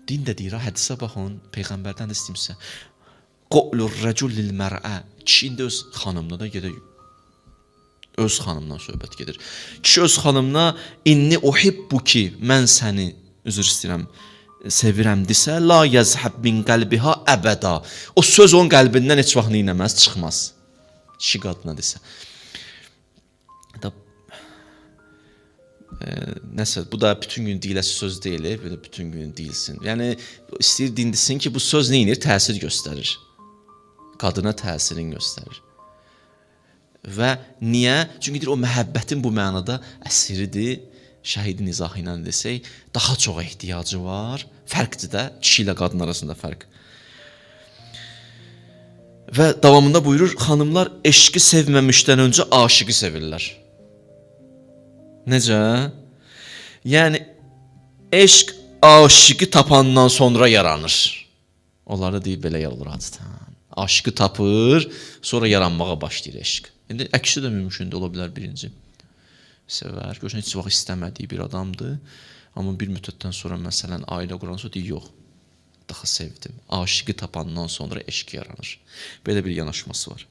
din də deyir, hədisə baxın, Peyğəmbərdən də istəyimsə. Qawlur racul lil mar'a. Kişi indi öz xanımına da gedir. Öz xanımdan söhbət gedir. Kişi öz xanımına inni uhibbuki, mən səni üzr istəyirəm, sevirəm desə, la yazhab min qalbiha əbəda. O söz onun qəlbindən heç vaxt neynəməz, çıxmaz. Kişi qadına desə. Nəsə, bu da bütün gün deyiləsi söz deyil, belə bütün gün deyilsin. Yəni, istəyir dindirsin ki, bu söz neyinir? Təsir göstərir. Qadına təsirin göstərir. Və niyə? Çünki deyir, o məhəbbətin bu mənada əsiridir. Şəhidin izahı ilə desək, daha çox ehtiyacı var. Fərqdir də, kişi ilə qadın arasında fərq. Və davamında buyurur, xanımlar eşqi sevməmişdən öncə aşıqı sevirlər. Necə? Yəni, eşq aşıqı tapandan sonra yaranır. Onları deyib, belə yer olur adətən. Aşıqı tapır, sonra yaranmağa başlayır eşq. İndi əksi də mümkündür, ola bilər birinci. Sevər, görürsən, heç vaxt istəmədiyi bir adamdır. Amma bir müddətdən sonra, məsələn, ailə quran sonra deyir, yox, daha sevdim. Aşıqı tapandan sonra eşq yaranır. Belə bir yanaşması var.